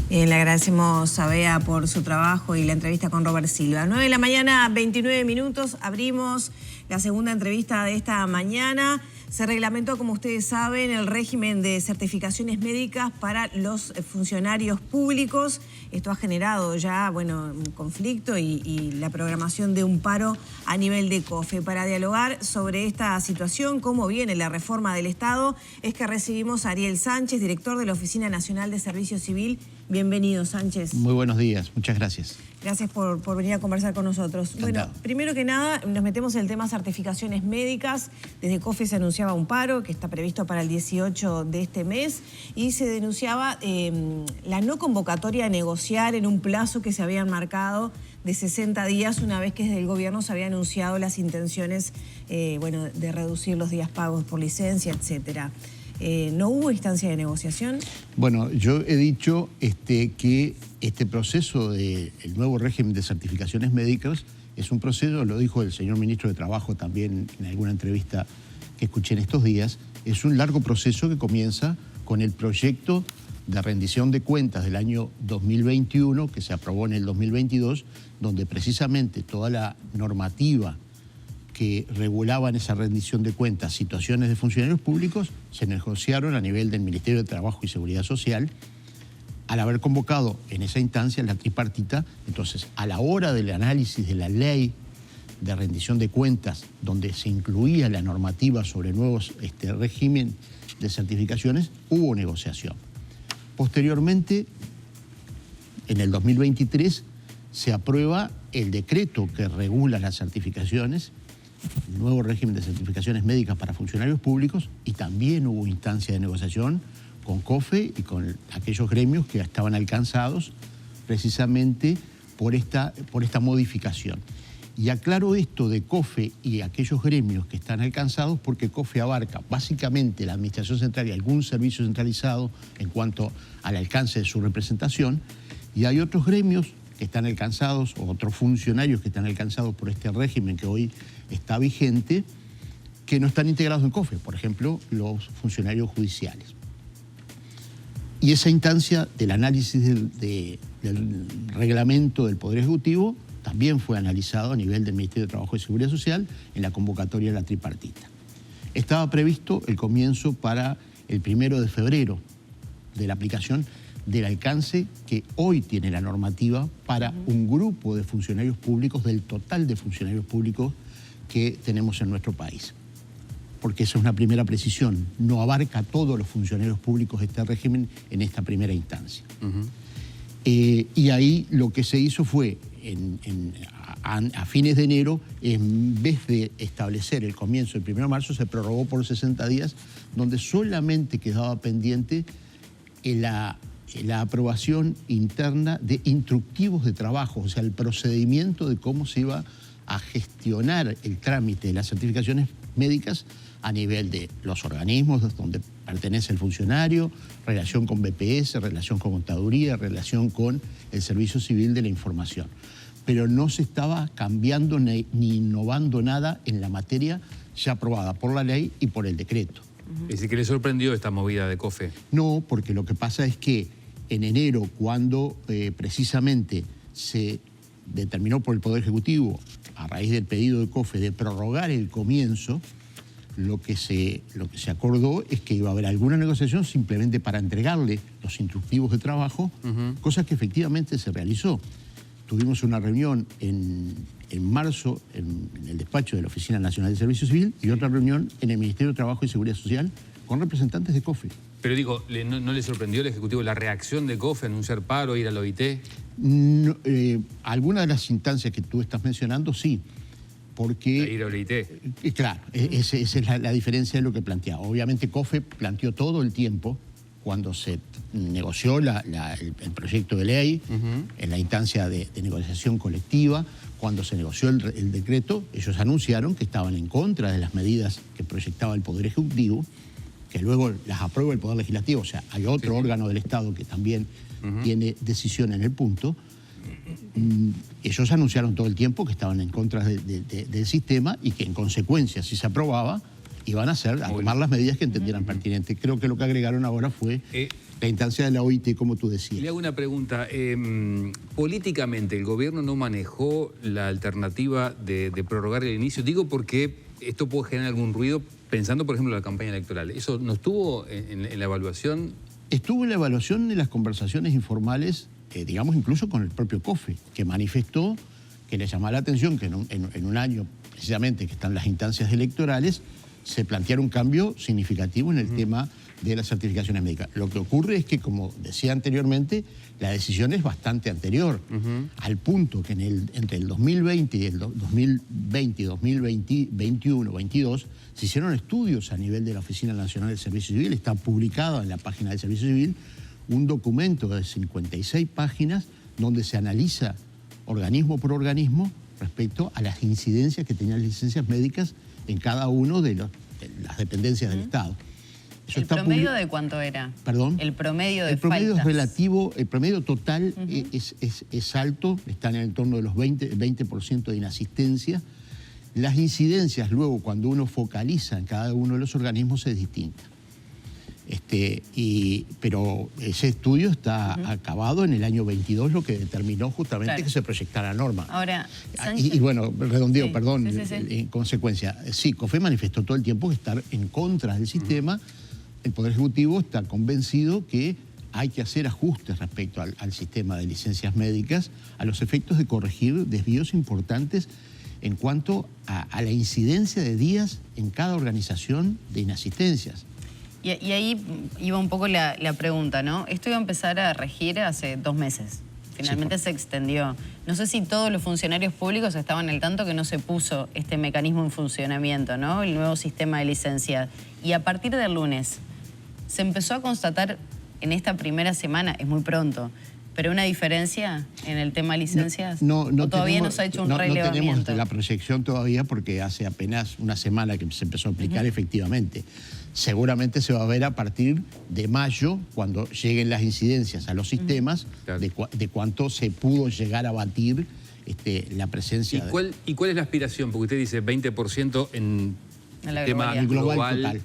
Le agradecemos a Bea por su trabajo y la entrevista con Robert Silva. 9 de la mañana, 29 minutos, abrimos la segunda entrevista de esta mañana. Se reglamentó, como ustedes saben, el régimen de certificaciones médicas para los funcionarios públicos. Esto ha generado ya, un conflicto y la programación de un paro a nivel de COFE. Para dialogar sobre esta situación, cómo viene la reforma del Estado, es que recibimos a Ariel Sánchez, director de la Oficina Nacional de Servicio Civil. Bienvenido, Sánchez. Muy buenos días, muchas gracias. Gracias por venir a conversar con nosotros. Encantado. Bueno, primero que nada, nos metemos en el tema certificaciones médicas. Desde COFE se anunciaba un paro que está previsto para el 18 de este mes y se denunciaba la no convocatoria a negociar en un plazo que se habían marcado de 60 días, una vez que desde el gobierno se había anunciado las intenciones de reducir los días pagos por licencia, etcétera. ¿No hubo instancia de negociación? Bueno, yo he dicho que este proceso del nuevo régimen de certificaciones médicas es un proceso, lo dijo el señor ministro de Trabajo también en alguna entrevista que escuché en estos días, es un largo proceso que comienza con el proyecto de rendición de cuentas del año 2021, que se aprobó en el 2022, donde precisamente toda la normativa que regulaban esa rendición de cuentas, situaciones de funcionarios públicos, se negociaron a nivel del Ministerio de Trabajo y Seguridad Social. Al haber convocado en esa instancia la tripartita, entonces a la hora del análisis de la ley de rendición de cuentas, donde se incluía la normativa sobre nuevos régimen de certificaciones, hubo negociación. Posteriormente, en el 2023, se aprueba el decreto que regula las certificaciones, el nuevo régimen de certificaciones médicas para funcionarios públicos, y también hubo instancia de negociación con COFE y con aquellos gremios que estaban alcanzados precisamente por esta modificación. Y aclaro esto de COFE y aquellos gremios que están alcanzados porque COFE abarca básicamente la administración central y algún servicio centralizado en cuanto al alcance de su representación, y hay otros gremios que están alcanzados, o otros funcionarios que están alcanzados por este régimen que hoy está vigente, que no están integrados en COFE, por ejemplo, los funcionarios judiciales. Y esa instancia del análisis del reglamento del Poder Ejecutivo también fue analizado a nivel del Ministerio de Trabajo y Seguridad Social en la convocatoria de la tripartita. Estaba previsto el comienzo para el 1 de febrero de la aplicación del alcance que hoy tiene la normativa para un grupo de funcionarios públicos, del total de funcionarios públicos que tenemos en nuestro país. Porque esa es una primera precisión, no abarca a todos los funcionarios públicos este régimen en esta primera instancia. Y ahí lo que se hizo fue, a fines de enero, en vez de establecer el comienzo del 1 de marzo, se prorrogó por 60 días, donde solamente quedaba pendiente la aprobación interna de instructivos de trabajo, o sea, el procedimiento de cómo se iba a gestionar el trámite de las certificaciones médicas a nivel de los organismos donde pertenece el funcionario, relación con BPS, relación con contaduría, relación con el Servicio Civil de la Información. Pero no se estaba cambiando ni innovando nada en la materia ya aprobada por la ley y por el decreto. ¿Y si que le sorprendió esta movida de COFE? No, porque lo que pasa es que en enero, cuando precisamente se determinó por el Poder Ejecutivo, a raíz del pedido de COFE de prorrogar el comienzo, lo que se acordó es que iba a haber alguna negociación simplemente para entregarle los instructivos de trabajo, cosa que efectivamente se realizó. Tuvimos una reunión en marzo en el despacho de la Oficina Nacional de Servicio Civil y otra reunión en el Ministerio de Trabajo y Seguridad Social con representantes de COFE. Pero digo, ¿no le sorprendió al Ejecutivo la reacción de COFE a anunciar paro, ir al OIT? No, algunas de las instancias que tú estás mencionando, sí. Porque, ir al OIT. Claro, esa es la diferencia de lo que planteaba. Obviamente COFE planteó todo el tiempo, cuando se negoció el proyecto de ley, en la instancia de negociación colectiva, cuando se negoció el decreto, ellos anunciaron que estaban en contra de las medidas que proyectaba el Poder Ejecutivo, que luego las aprueba el Poder Legislativo, o sea, hay otro órgano del Estado que también tiene decisión en el punto. Ellos anunciaron todo el tiempo que estaban en contra del sistema y que en consecuencia, si se aprobaba, iban a tomar las medidas que entendieran pertinentes. Creo que lo que agregaron ahora fue la instancia de la OIT, como tú decías. Le hago una pregunta. Políticamente, ¿el gobierno no manejó la alternativa de prorrogar el inicio? Digo porque esto puede generar algún ruido, pensando, por ejemplo, en la campaña electoral. ¿Eso no estuvo en la evaluación? Estuvo en la evaluación de las conversaciones informales, digamos, incluso con el propio COFE, que manifestó que le llamaba la atención que en un año, precisamente, que están las instancias electorales, se planteara un cambio significativo en el tema de las certificaciones médicas. Lo que ocurre es que, como decía anteriormente, la decisión es bastante anterior, al punto que entre el 2020 y el 2021, 22, se hicieron estudios a nivel de la Oficina Nacional del Servicio Civil, está publicado en la página del Servicio Civil, un documento de 56 páginas donde se analiza organismo por organismo respecto a las incidencias que tenían licencias médicas en cada uno de las dependencias del Estado. Eso ¿El promedio de cuánto era? ¿Perdón? El promedio de El promedio faltas. es relativo, el promedio total es alto, está en el torno de los 20% de inasistencia. Las incidencias luego, cuando uno focaliza en cada uno de los organismos, es distinta. Pero ese estudio está acabado en el año 22, lo que determinó justamente que se proyectara la norma. Ahora, y bueno, redondeo, sí, perdón, sí. en consecuencia. Sí, COFE manifestó todo el tiempo que estar en contra del sistema. El Poder Ejecutivo está convencido que hay que hacer ajustes respecto al sistema de licencias médicas a los efectos de corregir desvíos importantes en cuanto a la incidencia de días en cada organización de inasistencias. Y ahí iba un poco la pregunta, ¿no? Esto iba a empezar a regir hace 2 meses. Finalmente se extendió. No sé si todos los funcionarios públicos estaban al tanto que no se puso este mecanismo en funcionamiento, ¿no? El nuevo sistema de licencia. Y a partir del lunes, se empezó a constatar en esta primera semana, es muy pronto, pero una diferencia en el tema de licencias. No todavía tenemos, no se ha hecho un no relevamiento. tenemos la proyección todavía porque hace apenas una semana que se empezó a aplicar efectivamente. Seguramente se va a ver a partir de mayo, cuando lleguen las incidencias a los sistemas, de cuánto se pudo llegar a batir la presencia. ¿Y cuál es la aspiración? Porque usted dice 20% en el tema global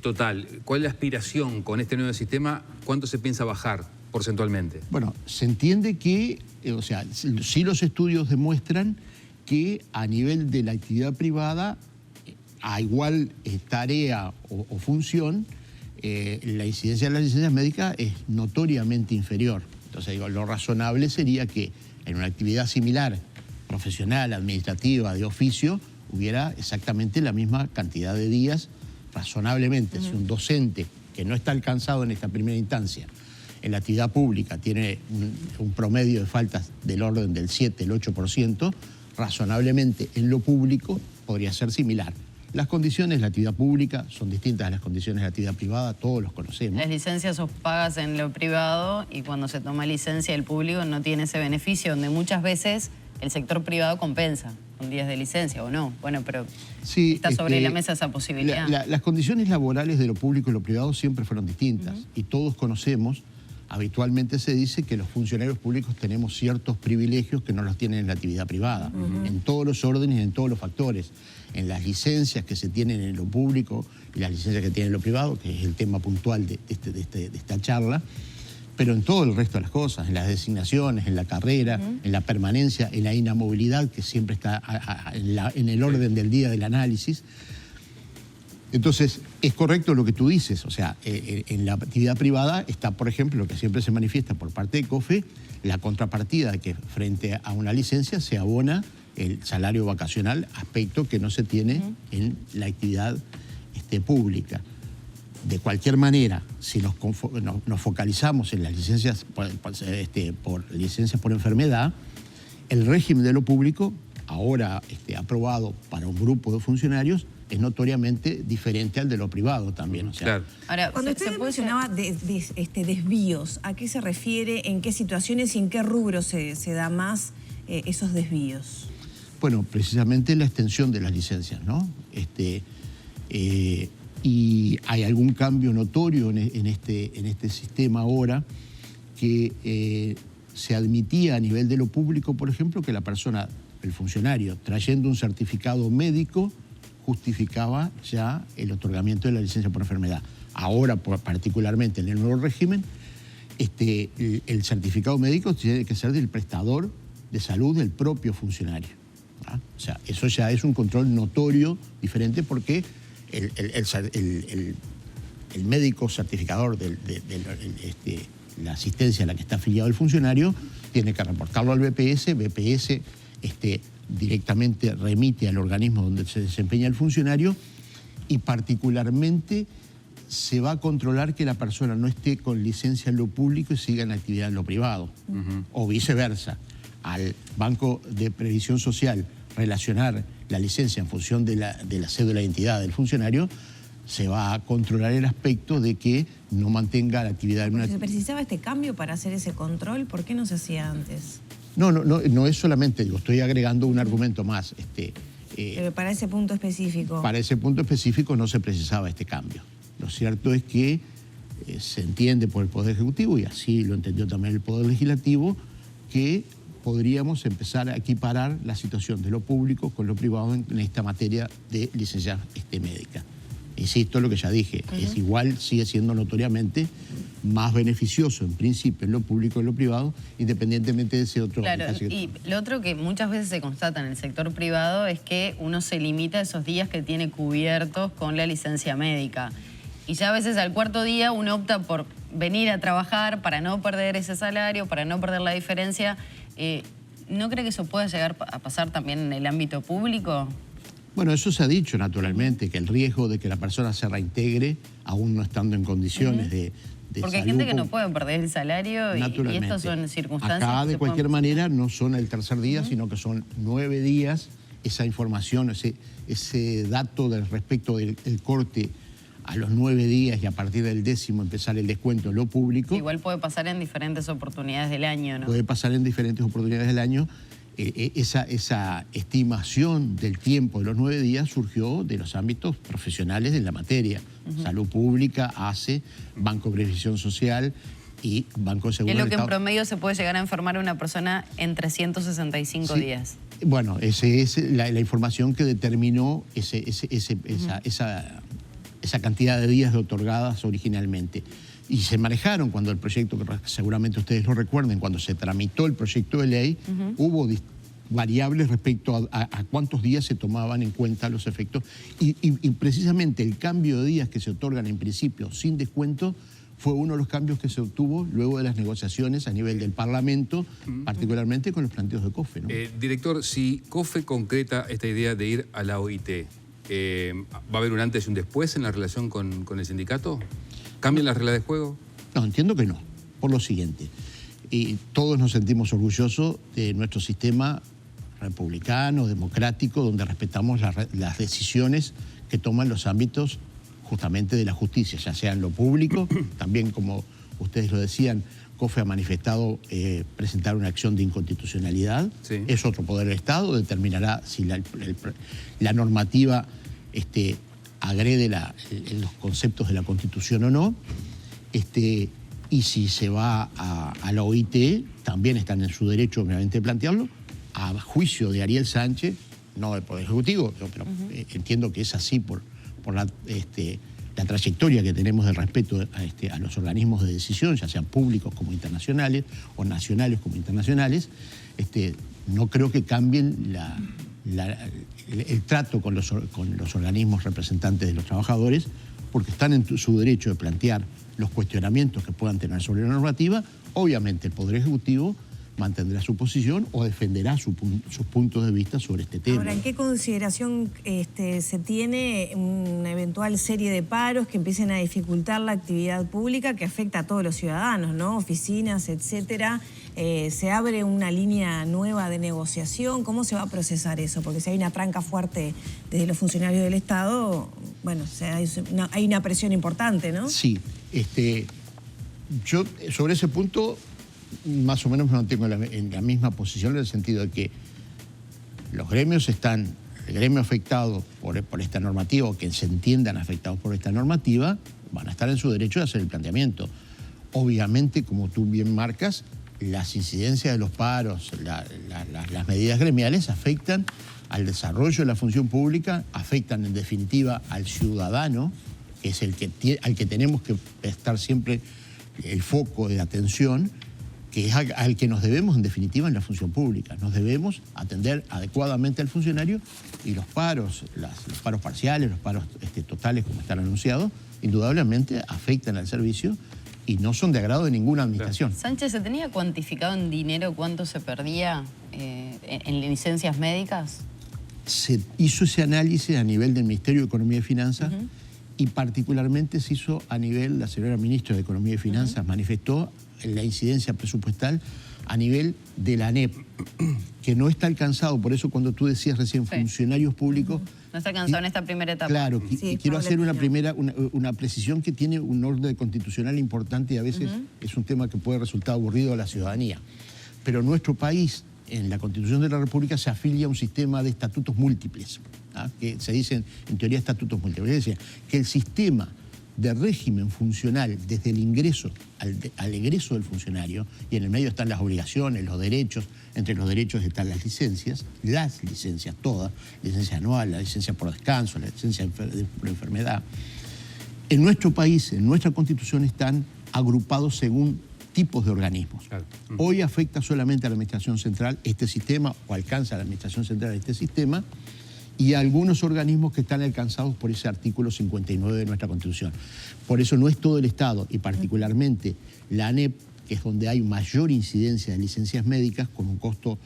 total. ¿Cuál es la aspiración con este nuevo sistema? ¿Cuánto se piensa bajar porcentualmente? Bueno, se entiende que, sí los estudios demuestran que a nivel de la actividad privada, a igual tarea o función, la incidencia de las licencias médicas es notoriamente inferior. Entonces, lo razonable sería que en una actividad similar, profesional, administrativa, de oficio, hubiera exactamente la misma cantidad de días, razonablemente. Si un docente que no está alcanzado en esta primera instancia, en la actividad pública tiene un promedio de faltas del orden del 7, el 8%, razonablemente en lo público podría ser similar. Las condiciones de la actividad pública son distintas a las condiciones de la actividad privada, todos los conocemos. Las licencias son pagas en lo privado y cuando se toma licencia el público no tiene ese beneficio, donde muchas veces el sector privado compensa con días de licencia, ¿o no? Bueno, pero sí, está sobre la mesa esa posibilidad. Las condiciones laborales de lo público y lo privado siempre fueron distintas y todos conocemos. Habitualmente se dice que los funcionarios públicos tenemos ciertos privilegios que no los tienen en la actividad privada, en todos los órdenes, en todos los factores, en las licencias que se tienen en lo público y las licencias que tienen en lo privado, que es el tema puntual de esta charla, pero en todo el resto de las cosas, en las designaciones, en la carrera, en la permanencia, en la inamovilidad, que siempre está en el orden del día del análisis. Entonces, es correcto lo que tú dices, o sea, en la actividad privada está, por ejemplo, lo que siempre se manifiesta por parte de COFE, la contrapartida de que frente a una licencia se abona el salario vacacional, aspecto que no se tiene en la actividad pública. De cualquier manera, si nos focalizamos en las licencias por licencias por enfermedad, el régimen de lo público, ahora aprobado para un grupo de funcionarios, es notoriamente diferente al de lo privado también. O sea, claro. Ahora, cuando usted mencionaba desvíos, ¿a qué se refiere? ¿En qué situaciones y en qué rubros se da más esos desvíos? Bueno, precisamente la extensión de las licencias, ¿no? Y hay algún cambio notorio en este sistema ahora que se admitía a nivel de lo público, por ejemplo, que la persona, el funcionario, trayendo un certificado médico, justificaba ya el otorgamiento de la licencia por enfermedad. Ahora, particularmente en el nuevo régimen, el certificado médico tiene que ser del prestador de salud del propio funcionario. ¿Ah? O sea, eso ya es un control notorio diferente porque el médico certificador de la asistencia a la que está afiliado el funcionario tiene que reportarlo al BPS, BPS directamente remite al organismo donde se desempeña el funcionario y particularmente se va a controlar que la persona no esté con licencia en lo público y siga en actividad en lo privado, o viceversa. Al Banco de Previsión Social relacionar la licencia en función de la cédula de identidad del funcionario, se va a controlar el aspecto de que no mantenga la actividad en una... ¿Se precisaba este cambio para hacer ese control? ¿Por qué no se hacía antes? No es solamente, digo, estoy agregando un argumento más. Pero para ese punto específico. Para ese punto específico no se precisaba este cambio. Lo cierto es que se entiende por el Poder Ejecutivo, y así lo entendió también el Poder Legislativo, que podríamos empezar a equiparar la situación de lo público con lo privado en esta materia de licencia médica. Insisto, lo que ya dije, es igual, sigue siendo notoriamente más beneficioso en principio en lo público y en lo privado, independientemente de ese otro... Claro, y lo otro que muchas veces se constata en el sector privado es que uno se limita a esos días que tiene cubiertos con la licencia médica. Y ya a veces al cuarto día uno opta por venir a trabajar para no perder ese salario, para no perder la diferencia. ¿No cree que eso pueda llegar a pasar también en el ámbito público? Bueno, eso se ha dicho naturalmente, que el riesgo de que la persona se reintegre, aún no estando en condiciones de porque hay gente que no puede perder el salario y estas son circunstancias. Acá, de cualquier manera, no son el tercer día, sino que son 9 días. Esa información, ese dato respecto del corte a los 9 días y a partir del 10º empezar el descuento en lo público. Igual puede pasar en diferentes oportunidades del año, ¿no? Puede pasar en diferentes oportunidades del año. Esa estimación del tiempo de los 9 días surgió de los ámbitos profesionales de la materia. Salud Pública, ACE, Banco de Previsión Social y Banco de Seguridad. Es lo que en promedio se puede llegar a enfermar a una persona en 365 días. Bueno, esa es la información que determinó esa cantidad de días otorgadas originalmente. Y se manejaron cuando el proyecto, que seguramente ustedes lo recuerden, cuando se tramitó el proyecto de ley, hubo variables respecto a cuántos días se tomaban en cuenta los efectos. Y precisamente el cambio de días que se otorgan en principio sin descuento fue uno de los cambios que se obtuvo luego de las negociaciones a nivel del Parlamento, particularmente con los planteos de COFE, ¿no? Director, si COFE concreta esta idea de ir a la OIT, ¿va a haber un antes y un después en la relación con el sindicato? ¿Cambian las reglas de juego? No, entiendo que no, por lo siguiente. Y todos nos sentimos orgullosos de nuestro sistema republicano, democrático, donde respetamos las decisiones que toman los ámbitos justamente de la justicia, ya sea en lo público, también como ustedes lo decían, COFE ha manifestado presentar una acción de inconstitucionalidad. Sí. Es otro poder del Estado, determinará si la normativa agrede los conceptos de la Constitución o no. Y si se va a la OIT, también están en su derecho, obviamente, de plantearlo, a juicio de Ariel Sánchez, no del Poder Ejecutivo, pero entiendo que es así por la trayectoria que tenemos del respeto a los organismos de decisión, ya sean públicos como internacionales, o nacionales como internacionales. No creo que cambien el trato con los organismos representantes de los trabajadores, porque están en su derecho de plantear los cuestionamientos que puedan tener sobre la normativa. Obviamente el Poder Ejecutivo mantendrá su posición o defenderá sus puntos de vista sobre este tema. Ahora, ¿en qué consideración se tiene una eventual serie de paros que empiecen a dificultar la actividad pública que afecta a todos los ciudadanos, ¿no? Oficinas, etcétera. ¿Se abre una línea nueva de negociación? ¿Cómo se va a procesar eso? Porque si hay una tranca fuerte desde los funcionarios del Estado, bueno, hay una presión importante, ¿no? Sí. Yo sobre ese punto más o menos me mantengo en la misma posición, en el sentido de que los gremios el gremio afectado por esta normativa, o que se entiendan afectados por esta normativa, van a estar en su derecho de hacer el planteamiento. Obviamente, como tú bien marcas, las incidencias de los paros, las medidas gremiales afectan al desarrollo de la función pública, afectan en definitiva al ciudadano, que es al que tenemos que estar siempre el foco de atención, que es al que nos debemos en definitiva en la función pública. Nos debemos atender adecuadamente al funcionario, y los paros, los paros parciales, los paros totales como están anunciados, indudablemente afectan al servicio y no son de agrado de ninguna administración. Sánchez, ¿se tenía cuantificado en dinero cuánto se perdía en licencias médicas? Se hizo ese análisis a nivel del Ministerio de Economía y Finanzas, y particularmente se hizo a nivel, la señora ministra de Economía y Finanzas manifestó la incidencia presupuestal a nivel de la ANEP, que no está alcanzado. Por eso cuando tú decías recién funcionarios públicos... No está alcanzado en esta primera etapa. Claro, Sí, quiero hacer paulatino. una precisión que tiene un orden constitucional importante, y a veces es un tema que puede resultar aburrido a la ciudadanía. Pero nuestro país, en la Constitución de la República, se afilia a un sistema de estatutos múltiples, que se dicen en teoría estatutos múltiples. Es decir, que el sistema de régimen funcional desde el ingreso al egreso del funcionario, y en el medio están las obligaciones, los derechos, entre los derechos están las licencias todas, licencia anual, la licencia por descanso, la licencia por enfermedad. En nuestro país, en nuestra Constitución, están agrupados según tipos de organismos. Claro. Hoy afecta solamente a la Administración Central este sistema, o alcanza a la Administración Central este sistema, y a algunos organismos que están alcanzados por ese artículo 59 de nuestra Constitución. Por eso no es todo el Estado, y particularmente la ANEP, que es donde hay mayor incidencia de licencias médicas, con un costo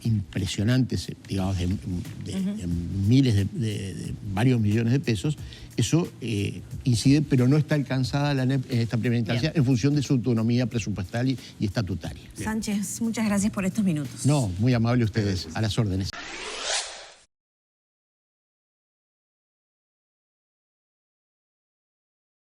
impresionante, digamos, de miles de varios millones de pesos. Eso incide, pero no está alcanzada la ANEP en esta primera instancia en función de su autonomía presupuestal y estatutaria. Sánchez, muchas gracias por estos minutos. No, muy amable ustedes, a las órdenes.